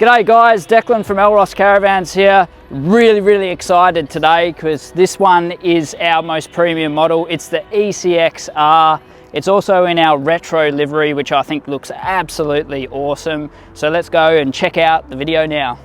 G'day guys, Declan from Elros Caravans here. Really excited today because this one is our most premium model. It's the ECX-R. It's also in our retro livery, which I think looks absolutely awesome. So let's go and check out the video now.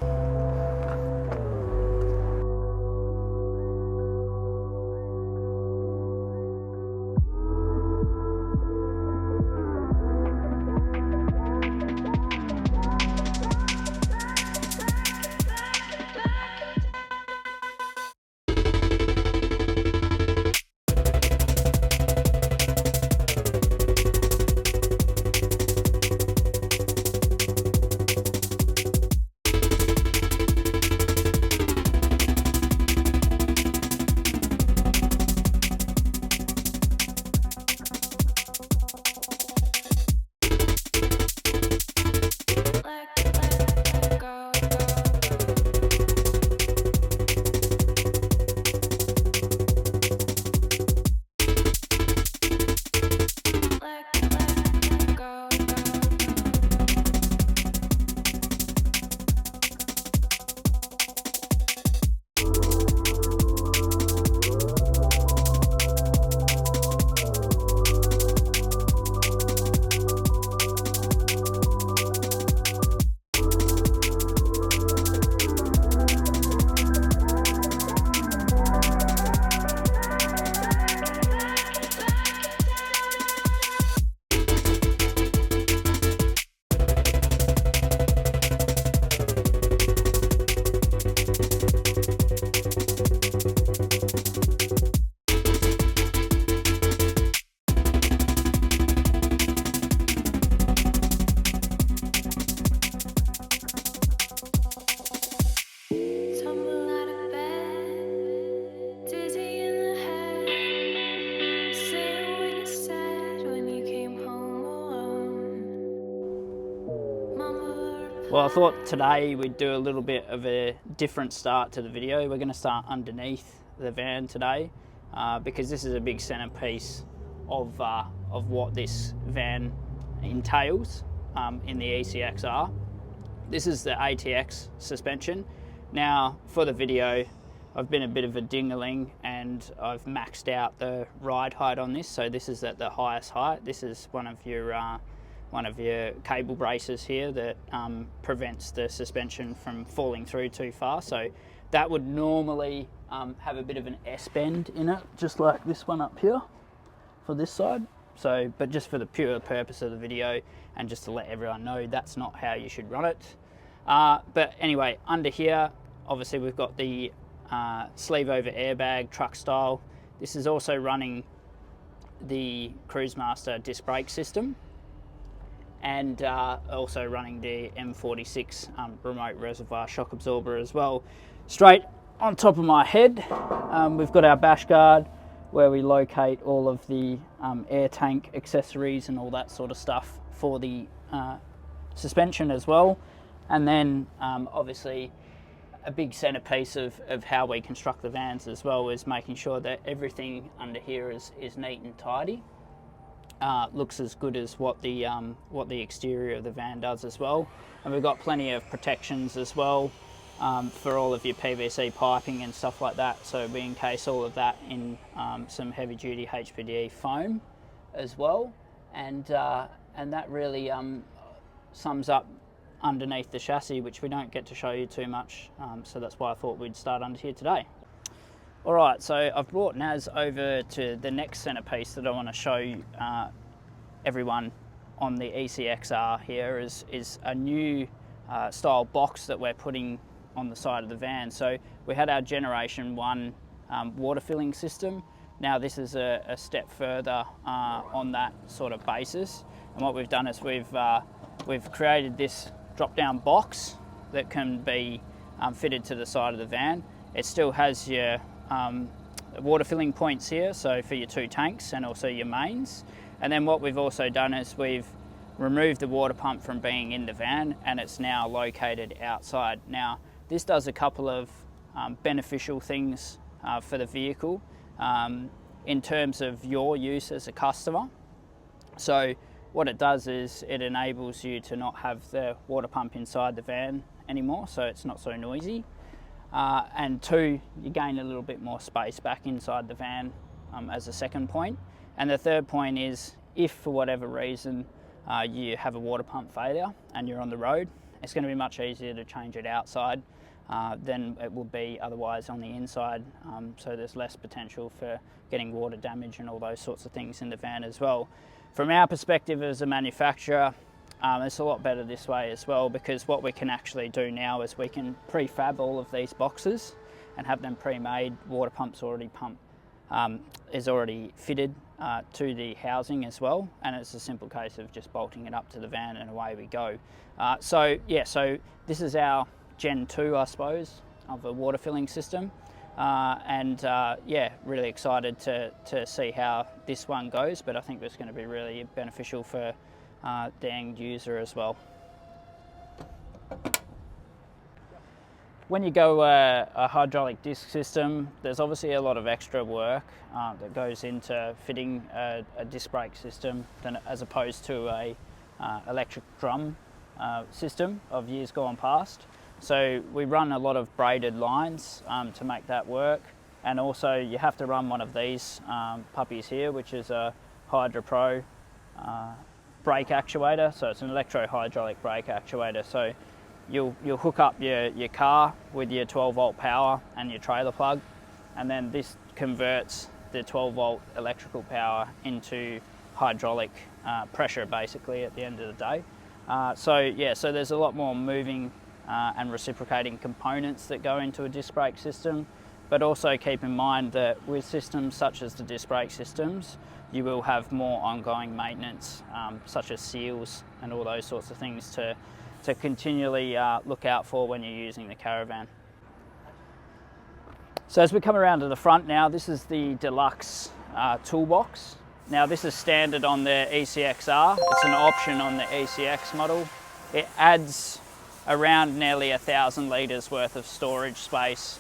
Well, I thought today we'd do a little bit of a different start to the video. We're going to start underneath the van today because this is a big centerpiece of what this van entails in the ECX-R. This is the ATX suspension. Now, for the video, I've been a bit of a dingaling and I've maxed out the ride height on this. So this is at the highest height. This is one of your cable braces here that prevents the suspension from falling through too far. So that would normally have a bit of an S-bend in it, just like this one up here for this side. So, but just for the pure purpose of the video and just to let everyone know, that's not how you should run it. But anyway, under here, obviously we've got the sleeve over airbag truck style. This is also running the Cruise Master disc brake system, and also running the M46 remote reservoir shock absorber as well. Straight on top of my head, we've got our bash guard where we locate all of the air tank accessories and all that sort of stuff for the suspension as well. And then obviously a big centerpiece of how we construct the vans as well is making sure that everything under here is neat and tidy. Looks as good as what the exterior of the van does as well. And we've got plenty of protections as well for all of your PVC piping and stuff like that. So we encase all of that in some heavy duty HPDE foam as well. And that really sums up underneath the chassis, which we don't get to show you too much. So that's why I thought we'd start under here today. Alright, so I've brought Naz over to the next centerpiece that I want to show everyone on the ECX-R here is a new style box that we're putting on the side of the van. So we had our Generation 1 water filling system. Now this is a step further on that sort of basis. And what we've done is we've created this drop-down box that can be fitted to the side of the van. It still has your water filling points here, so for your 2 tanks and also your mains. And then what we've also done is we've removed the water pump from being in the van and it's now located outside. Now this does a couple of beneficial things for the vehicle in terms of your use as a customer. So what it does is it enables you to not have the water pump inside the van anymore, so it's not so noisy. And two, you gain a little bit more space back inside the van as a second point. And the third point is, if for whatever reason you have a water pump failure and you're on the road, it's going to be much easier to change it outside than it will be otherwise on the inside. So there's less potential for getting water damage and all those sorts of things in the van as well. From our perspective as a manufacturer, it's a lot better this way as well, because what we can actually do now is we can prefab all of these boxes and have them pre-made. Water pumps already is already fitted to the housing as well, and it's a simple case of just bolting it up to the van and away we go. So this is our Gen 2, I suppose, of a water filling system, and really excited to see how this one goes, but I think it's going to be really beneficial for the end user as well. When you go a hydraulic disc system, there's obviously a lot of extra work that goes into fitting a disc brake system as opposed to a electric drum system of years gone past. So we run a lot of braided lines to make that work, and also you have to run one of these puppies here, which is a Hydra Pro brake actuator. So it's an electro-hydraulic brake actuator. So you'll hook up your car with your 12-volt power and your trailer plug, and then this converts the 12-volt electrical power into hydraulic pressure, basically, at the end of the day. So there's a lot more moving and reciprocating components that go into a disc brake system, but also keep in mind that with systems such as the disc brake systems, you will have more ongoing maintenance, such as seals and all those sorts of things to continually look out for when you're using the caravan. So as we come around to the front now, this is the deluxe toolbox. Now this is standard on the ECX-R. It's an option on the ECX model. It adds around nearly 1,000 litres worth of storage space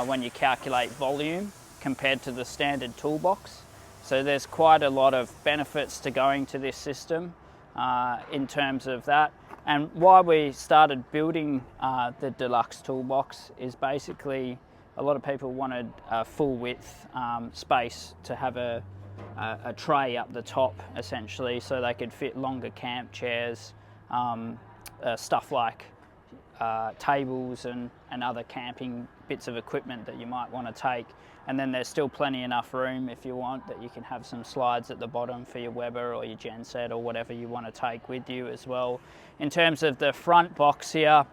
when you calculate volume compared to the standard toolbox. So there's quite a lot of benefits to going to this system in terms of that. And why we started building the deluxe toolbox is basically a lot of people wanted a full width space to have a tray up the top, essentially, so they could fit longer camp chairs, stuff like tables and other camping bits of equipment that you might want to take. And then there's still plenty enough room, if you want, that you can have some slides at the bottom for your Weber or your genset or whatever you want to take with you as well. In terms of the front box here,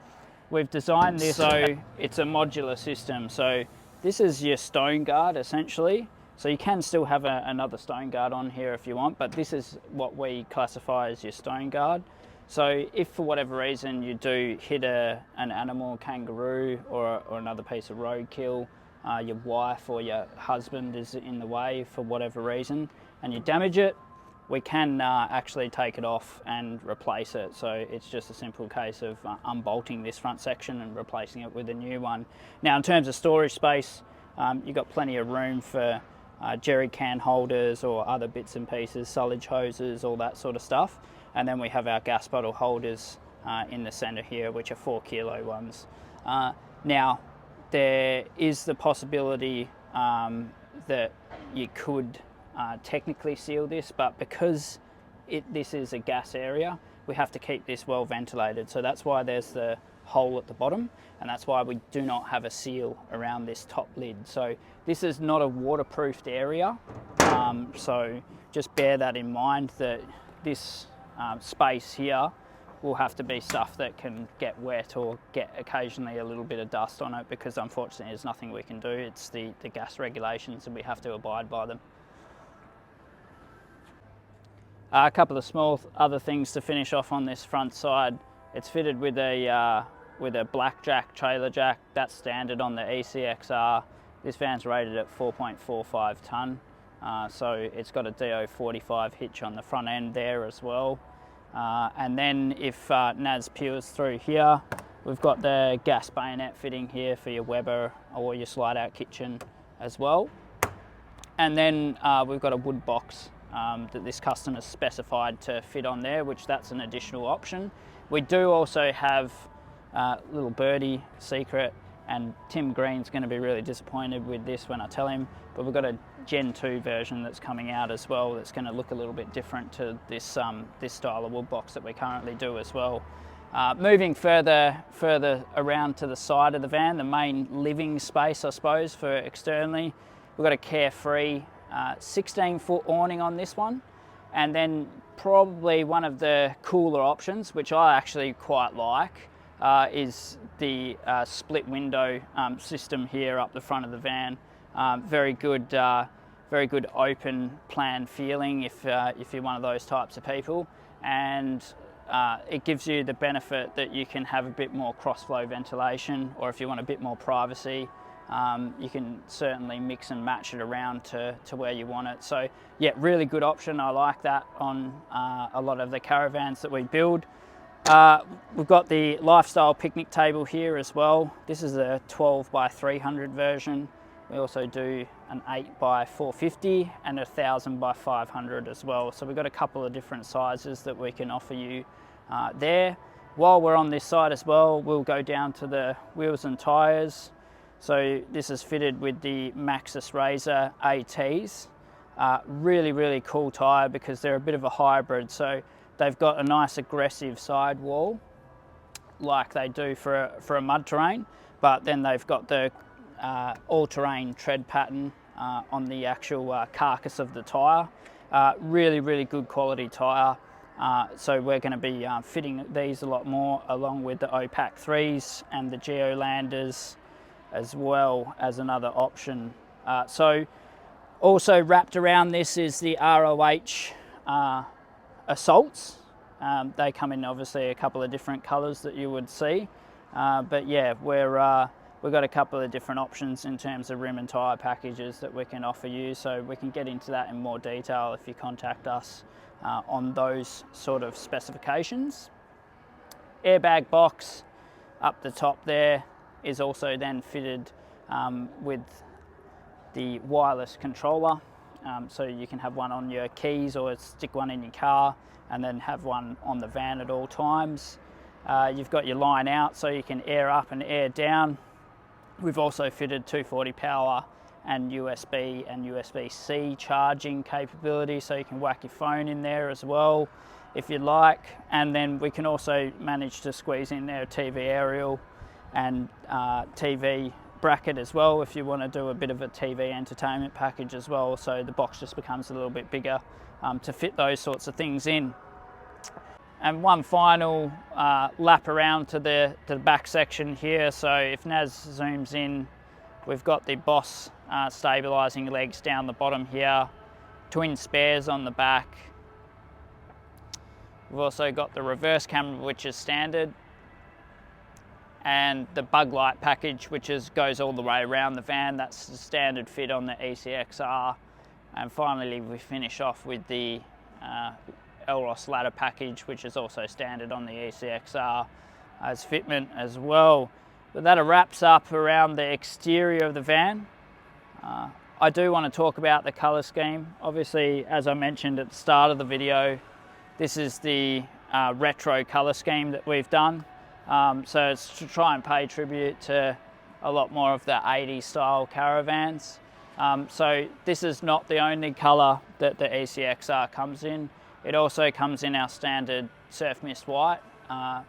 we've designed this so it's a modular system. So this is your stone guard, essentially. So you can still have another stone guard on here if you want, but this is what we classify as your stone guard. So if for whatever reason you do hit an animal, kangaroo or another piece of roadkill, your wife or your husband is in the way for whatever reason, and you damage it, we can actually take it off and replace it. So it's just a simple case of unbolting this front section and replacing it with a new one. Now in terms of storage space, you've got plenty of room for jerry can holders or other bits and pieces, silage hoses, all that sort of stuff. And then we have our gas bottle holders in the center here, which are 4 kilo ones. Now, there is the possibility that you could technically seal this, but because this is a gas area, we have to keep this well ventilated. So that's why there's the hole at the bottom, and that's why we do not have a seal around this top lid. So this is not a waterproofed area, so just bear that in mind, that this space here will have to be stuff that can get wet or get occasionally a little bit of dust on it, because unfortunately there's nothing we can do. It's the gas regulations and we have to abide by them. A couple of small other things to finish off on this front side. It's fitted with a blackjack trailer jack. That's standard on the ECX-R. This van's rated at 4.45 tonne. So it's got a DO45 hitch on the front end there as well. And then if NAS peels through here, we've got the gas bayonet fitting here for your Weber or your slide out kitchen as well. And then we've got a wood box that this customer specified to fit on there, which that's an additional option. We do also have little birdie secret, and Tim Green's going to be really disappointed with this when I tell him, but we've got a Gen 2 version that's coming out as well that's going to look a little bit different to this this style of wood box that we currently do as well. Moving further around to the side of the van, the main living space, I suppose, for externally, we've got a Carefree 16-foot awning on this one, and then probably one of the cooler options, which I actually quite like, is the split window system here up the front of the van. Very good open plan feeling if you're one of those types of people, and it gives you the benefit that you can have a bit more cross-flow ventilation, or if you want a bit more privacy, you can certainly mix and match it around to where you want it. So yeah, really good option. I like that on a lot of the caravans that we build. We've got the lifestyle picnic table here as well. This is a 12 by 300 version. We also do an 8 by 450 and a 1000 by 500 as well. So we've got a couple of different sizes that we can offer you there. While we're on this side as well, we'll go down to the wheels and tyres. So this is fitted with the Maxxis Razor ATs. Really cool tyre because they're a bit of a hybrid. So they've got a nice aggressive sidewall like they do for a mud terrain, but then they've got the all-terrain tread pattern on the actual carcass of the tyre. Really good quality tyre. So we're going to be fitting these a lot more, along with the OPAC 3s and the Geolanders as well as another option. So also wrapped around this is the ROH Assaults. They come in obviously a couple of different colours that you would see, but yeah, we've got a couple of different options in terms of rim and tyre packages that we can offer you, so we can get into that in more detail if you contact us on those sort of specifications. Airbag box up the top there is also then fitted with the wireless controller, so you can have one on your keys or stick one in your car and then have one on the van at all times. You've got your line out so you can air up and air down. We've also fitted 240 power and USB and USB-C charging capability, so you can whack your phone in there as well if you'd like. And then we can also manage to squeeze in there a TV aerial and TV bracket as well if you want to do a bit of a TV entertainment package as well, so the box just becomes a little bit bigger to fit those sorts of things in. And one final lap around to the back section here. So if Naz zooms in, we've got the Boss stabilising legs down the bottom here, twin spares on the back. We've also got the reverse camera, which is standard, and the bug light package, which goes all the way around the van. That's the standard fit on the ECX-R. And finally we finish off with the Elros ladder package, which is also standard on the ECX-R as fitment as well. But that wraps up around the exterior of the van. I do want to talk about the colour scheme. Obviously, as I mentioned at the start of the video, this is the retro colour scheme that we've done. So it's to try and pay tribute to a lot more of the 80s style caravans. So this is not the only colour that the ECX-R comes in. It also comes in our standard Surf Mist White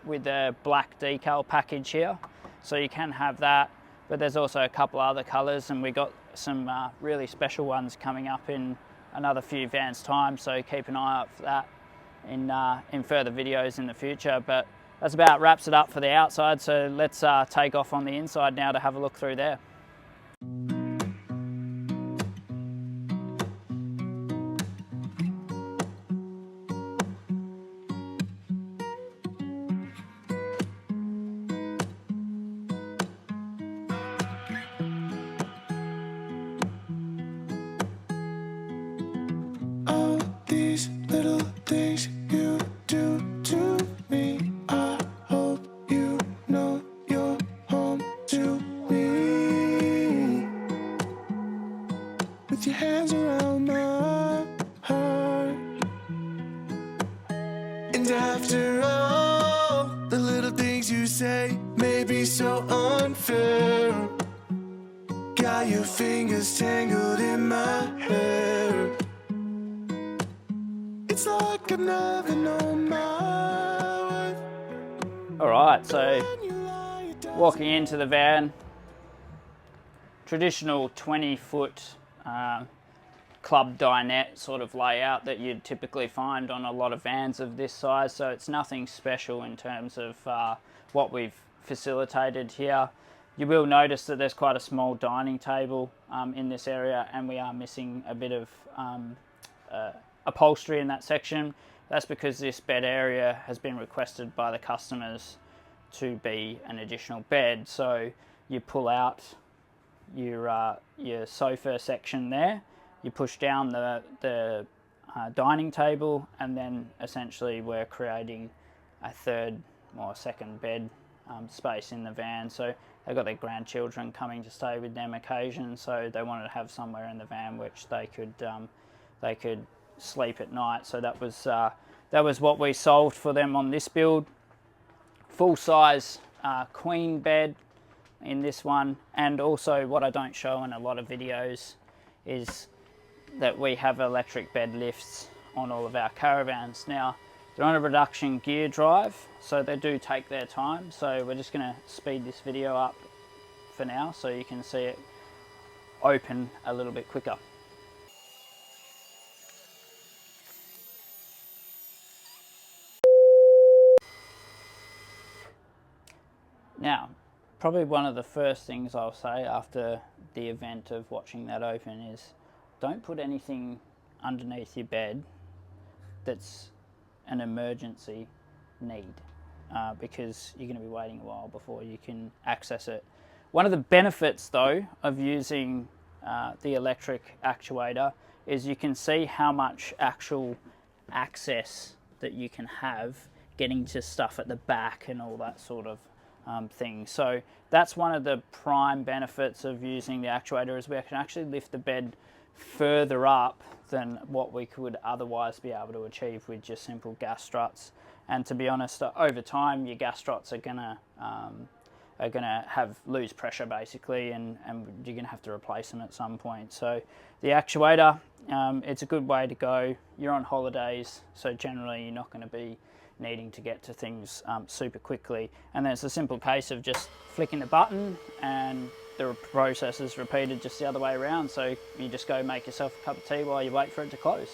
with a black decal package here. So you can have that, but there's also a couple other colours, and we got some really special ones coming up in another few vans time, so keep an eye out for that in further videos in the future. But that's about wraps it up for the outside, so let's take off on the inside now to have a look through there. These little things you do to me, I hope you know you're home to me. With your hands around my heart. And after all the little things you say fingers tangled in my hair. It's like I've never known my worth. Alright, so walking into the van, traditional 20-foot club dinette sort of layout that you'd typically find on a lot of vans of this size, so it's nothing special in terms of what we've facilitated here. You will notice that there's quite a small dining table in this area, and we are missing a bit of upholstery in that section. That's because this bed area has been requested by the customers to be an additional bed. So you pull out your sofa section there, you push down the dining table, and then essentially we're creating a third or second bed space in the van. So they've got their grandchildren coming to stay with them occasion, so they wanted to have somewhere in the van which they could sleep at night. So that was what we solved for them on this build. Full size queen bed in this one, and also what I don't show in a lot of videos is that we have electric bed lifts on all of our caravans. Now they're on a reduction gear drive, so they do take their time, so we're just going to speed this video up for now so you can see it open a little bit quicker. Now, probably one of the first things I'll say after the event of watching that open is don't put anything underneath your bed that's an emergency need, because you're going to be waiting a while before you can access it. One of the benefits though of using the electric actuator is you can see how much actual access that you can have getting to stuff at the back and all that sort of thing. So that's one of the prime benefits of using the actuator, is we can actually lift the bed further up than what we could otherwise be able to achieve with just simple gas struts. And to be honest, over time your gas struts are gonna lose pressure basically, and you're gonna have to replace them at some point. So the actuator, it's a good way to go. You're on holidays, so generally you're not going to be needing to get to things super quickly, and then it's a simple case of just flicking the button and the process is repeated just the other way around. So you just go make yourself a cup of tea while you wait for it to close.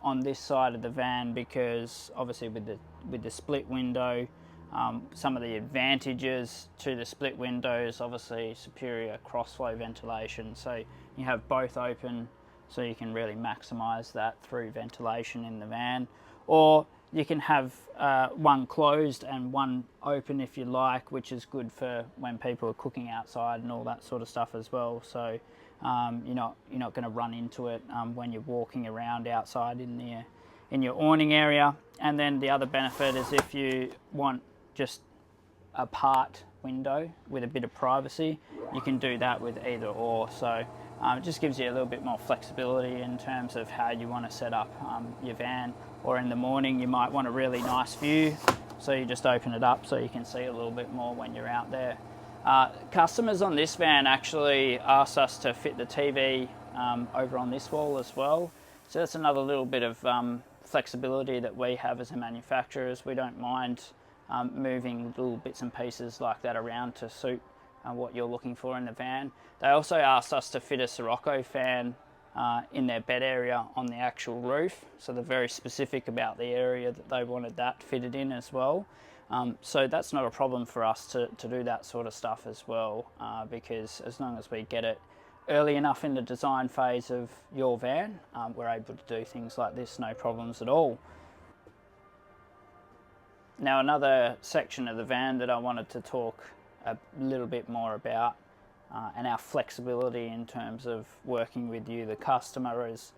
On this side of the van, because obviously with the split window, some of the advantages to the split window is obviously superior crossflow ventilation. So you have both open, so you can really maximize that through ventilation in the van, or you can have one closed and one open if you like, which is good for when people are cooking outside and all that sort of stuff as well. So you're not going to run into it when you're walking around outside in your awning area. And then the other benefit is if you want just a part window with a bit of privacy, you can do that with either or. So it just gives you a little bit more flexibility in terms of how you want to set up your van. Or in the morning you might want a really nice view, so you just open it up so you can see a little bit more when you're out there. Customers on this van actually asked us to fit the TV over on this wall as well. So that's another little bit of flexibility that we have as a manufacturer. We don't mind moving little bits and pieces like that around to suit what you're looking for in the van. They also asked us to fit a Sirocco fan in their bed area on the actual roof, so they're very specific about the area that they wanted that fitted in as well. So that's not a problem for us to do that sort of stuff as well, because as long as we get it early enough in the design phase of your van, we're able to do things like this, no problems at all. Now, another section of the van that I wanted to talk a little bit more about, and our flexibility in terms of working with you, the customer, is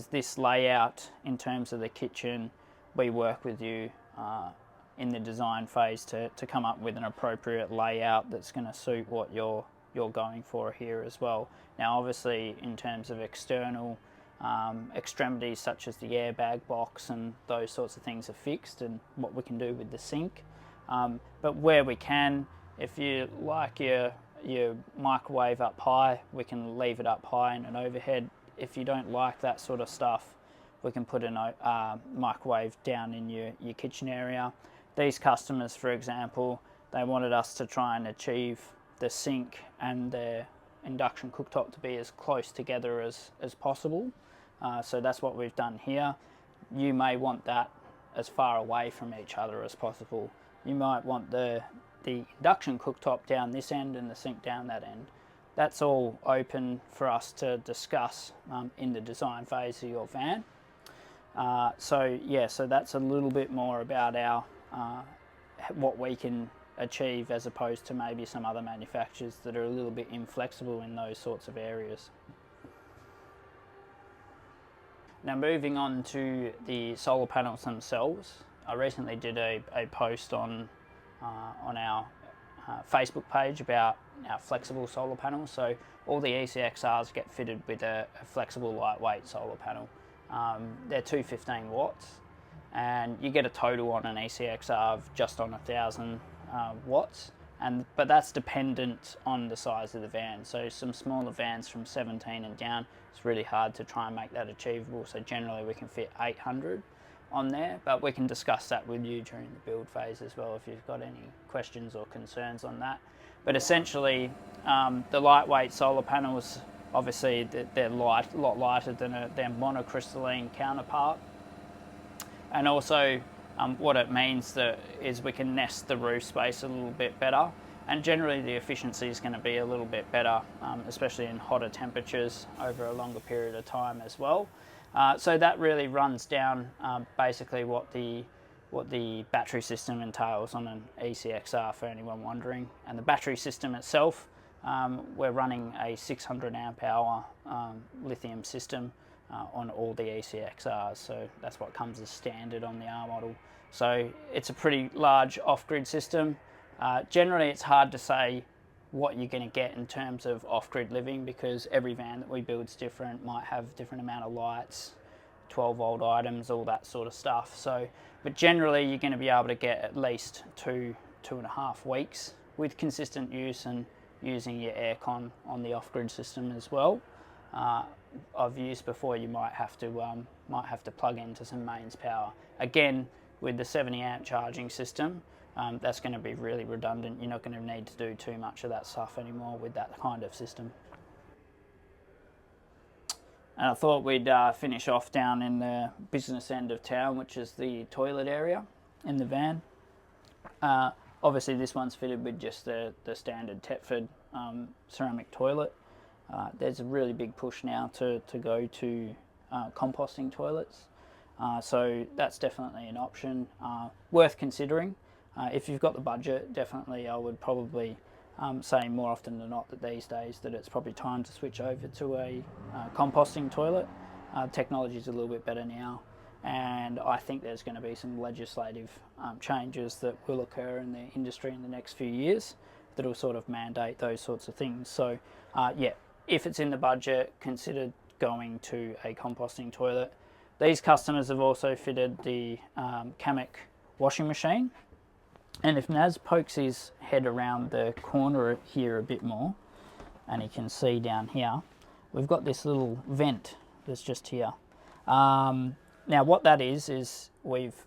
this layout in terms of the kitchen. We work with you in the design phase to come up with an appropriate layout that's going to suit what you're going for here as well. Now obviously in terms of external extremities such as the airbag box and those sorts of things are fixed, and what we can do with the sink, but where we can, If you like your microwave up high, we can leave it up high in an overhead. If you don't like that sort of stuff, we can put a microwave down in your kitchen area. These customers, for example, they wanted us to try and achieve the sink and the induction cooktop to be as close together as possible. So that's what we've done here. You may want that as far away from each other as possible. You might want the induction cooktop down this end and the sink down that end. That's all open for us to discuss in the design phase of your van. So that's a little bit more about our what we can achieve, as opposed to maybe some other manufacturers that are a little bit inflexible in those sorts of areas. Now, moving on to the solar panels themselves, I recently did a post on our Facebook page about our flexible solar panels. So all the ECX-Rs get fitted with a flexible lightweight solar panel. They're 215 watts, and you get a total on an ECX-R of just on 1,000 watts, but that's dependent on the size of the van. So some smaller vans from 17 and down, it's really hard to try and make that achievable. So generally we can fit 800 on there, but we can discuss that with you during the build phase as well if you've got any questions or concerns on that. But essentially, the lightweight solar panels, obviously they're a lot lighter than their monocrystalline counterpart, and also what it means is we can nest the roof space a little bit better, and generally the efficiency is going to be a little bit better, especially in hotter temperatures over a longer period of time as well. So that really runs down basically what the battery system entails on an ECX-R, for anyone wondering. And the battery system itself, we're running a 600 amp hour lithium system on all the ECX-Rs, so that's what comes as standard on the R model. So it's a pretty large off-grid system. Generally it's hard to say what you're going to get in terms of off-grid living, because every van that we build is different, might have different amount of lights, 12 volt items, all that sort of stuff. So, but generally you're going to be able to get at least 2.5 weeks with consistent use and using your aircon on the off-grid system as well. I've used before, you might have to plug into some mains power. Again, with the 70 amp charging system, that's going to be really redundant. You're not going to need to do too much of that stuff anymore with that kind of system. And I thought we'd finish off down in the business end of town, which is the toilet area in the van. Obviously this one's fitted with just the standard Thetford ceramic toilet. There's a really big push now to go to composting toilets. So that's definitely an option worth considering. If you've got the budget, definitely I would probably say more often than not that these days that it's probably time to switch over to a composting toilet. Technology is a little bit better now, and I think there's going to be some legislative changes that will occur in the industry in the next few years that will sort of mandate those sorts of things. So yeah, if it's in the budget, consider going to a composting toilet. These customers have also fitted the Kamek washing machine. And if Naz pokes his head around the corner here a bit more, and he can see down here, we've got this little vent that's just here. Now what that is we've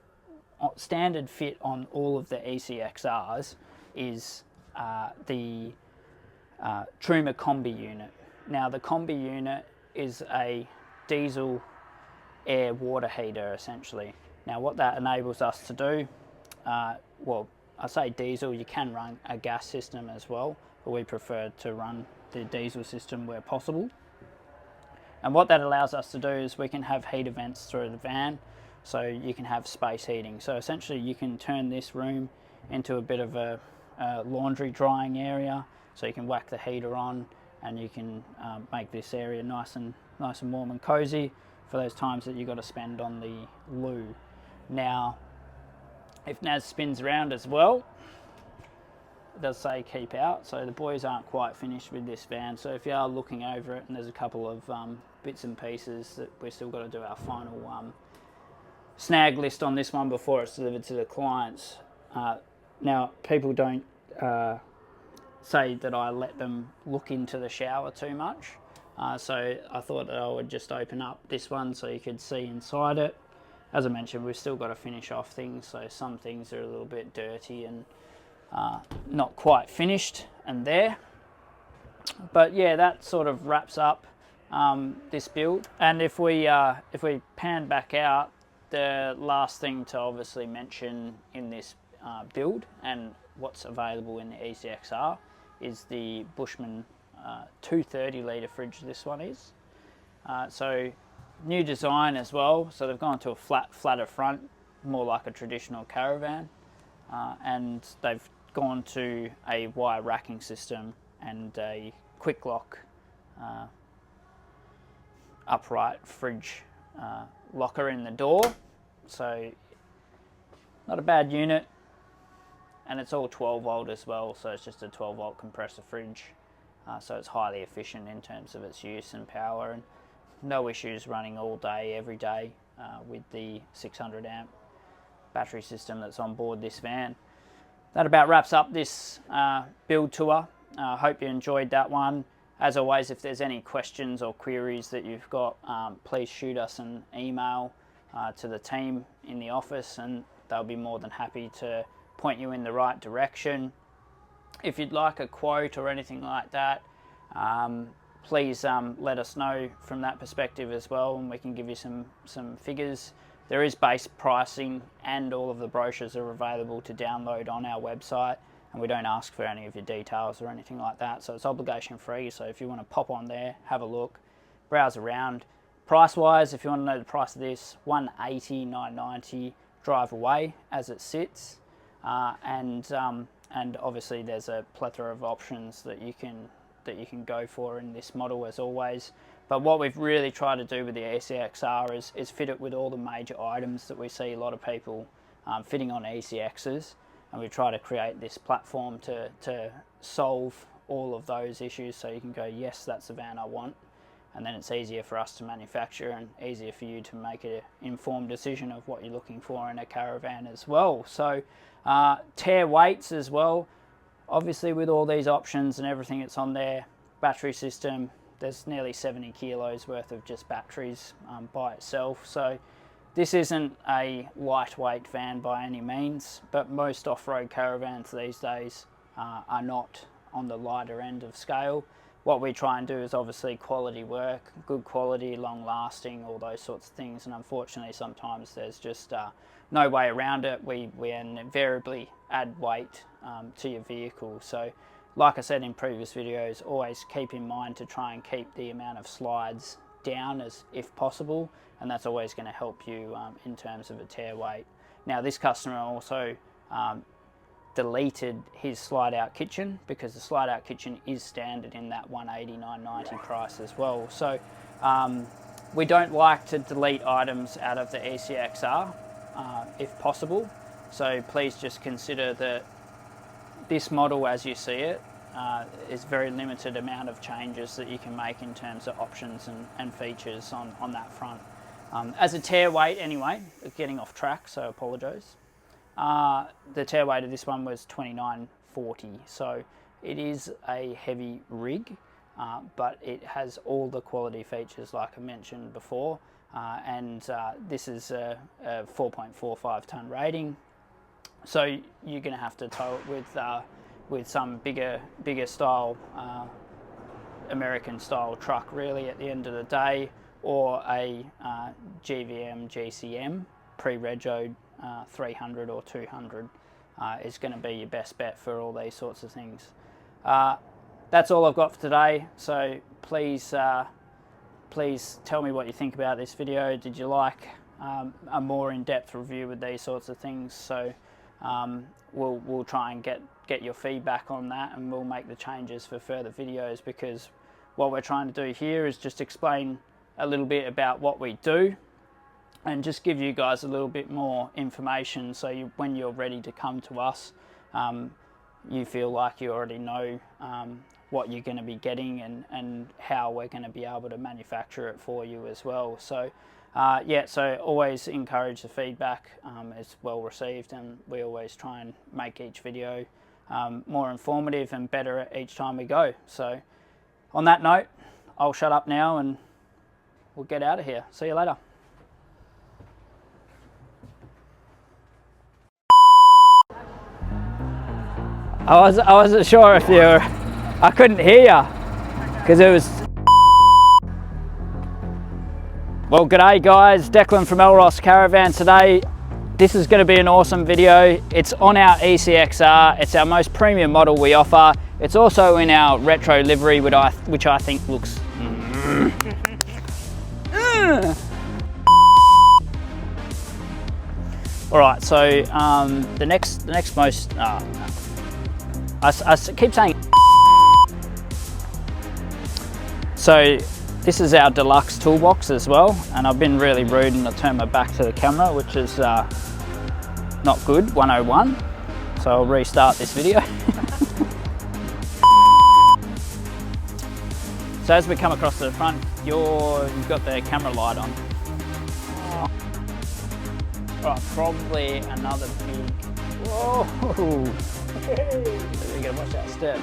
standard fit on all of the ECX-Rs is the Truma Combi unit. Now the Combi unit is a diesel air water heater essentially. Now what that enables us to do, well, I say diesel, you can run a gas system as well, but we prefer to run the diesel system where possible. And what that allows us to do is we can have heater vents through the van, so you can have space heating. So essentially you can turn this room into a bit of a laundry drying area, so you can whack the heater on and you can make this area nice and warm and cozy for those times that you've got to spend on the loo. Now, if Naz spins around as well, it does say keep out, so the boys aren't quite finished with this van. So if you are looking over it and there's a couple of bits and pieces that we've still got to do our final snag list on this one before it's delivered to the clients. Now, people don't say that I let them look into the shower too much. So I thought that I would just open up this one so you could see inside it. As I mentioned, we've still got to finish off things, so some things are a little bit dirty and not quite finished and there. But yeah, that sort of wraps up this build. And if we pan back out, the last thing to obviously mention in this build and what's available in the ECX-R is the Bushman 230 litre fridge. This one is so new design as well. So they've gone to a flatter front, more like a traditional caravan, and they've gone to a wire racking system and a quick lock upright fridge locker in the door. So not a bad unit, and it's all 12 volt as well, so it's just a 12 volt compressor fridge, so it's highly efficient in terms of its use and power, and no issues running all day every day with the 600 amp battery system that's on board this van. That about wraps up this build tour. Hope you enjoyed that one. As always, if there's any questions or queries that you've got, please shoot us an email to the team in the office, and they'll be more than happy to point you in the right direction. If you'd like a quote or anything like that, please let us know from that perspective as well, and we can give you some figures. There is base pricing, and all of the brochures are available to download on our website, and we don't ask for any of your details or anything like that, so it's obligation free. So if you want to pop on there, have a look, browse around. Price wise, if you want to know the price of this, $180, $990 drive away as it sits, and obviously there's a plethora of options that you can go for in this model as always. But what we've really tried to do with the ECX-R is fit it with all the major items that we see a lot of people fitting on ECXs, and we try to create this platform to solve all of those issues, so you can go, yes, that's the van I want, and then it's easier for us to manufacture and easier for you to make an informed decision of what you're looking for in a caravan as well. So tear weights as well, obviously with all these options and everything that's on there, battery system, there's nearly 70 kilos worth of just batteries by itself. So this isn't a lightweight van by any means, but most off-road caravans these days are not on the lighter end of scale. What we try and do is obviously quality work, good quality, long lasting, all those sorts of things, and unfortunately sometimes there's just no way around it. We invariably add weight to your vehicle. So like I said in previous videos, always keep in mind to try and keep the amount of slides down as if possible, and that's always going to help you in terms of a tear weight. Now this customer also deleted his slide out kitchen, because the slide out kitchen is standard in that $180, $990 price as well. So we don't like to delete items out of the ECX-R if possible, so please just consider that this model as you see it is very limited amount of changes that you can make in terms of options and features on that front. As a tear weight anyway, getting off track, so I apologise. The tear weight of this one was 2940, so it is a heavy rig, but it has all the quality features like I mentioned before, and this is a 4.45 tonne rating, so you're going to have to tow it with some bigger style American style truck really at the end of the day, or a GVM GCM pre-regoed 300 or 200 is going to be your best bet for all these sorts of things. That's all I've got for today, so please tell me what you think about this video. Did you like a more in-depth review with these sorts of things? So we'll try and get your feedback on that, and we'll make the changes for further videos, because what we're trying to do here is just explain a little bit about what we do and just give you guys a little bit more information, so when you're ready to come to us, you feel like you already know what you're going to be getting and how we're going to be able to manufacture it for you as well. So yeah, so always encourage the feedback. It's well received, and we always try and make each video more informative and better each time we go. So on that note, I'll shut up now and we'll get out of here. See you later. I wasn't sure if you were, I couldn't hear you because it was. Well, g'day guys, Declan from Elros Caravan today. This is going to be an awesome video. It's on our ECX-R. It's our most premium model we offer. It's also in our retro livery, which I think looks. All right, so the next most. I keep saying. So this is our deluxe toolbox as well, and I've been really rude and I turned my back to the camera, which is not good, 101. So I'll restart this video. So as we come across to the front, you've got the camera light on. Right, probably another big. Whoa! You gotta watch that step.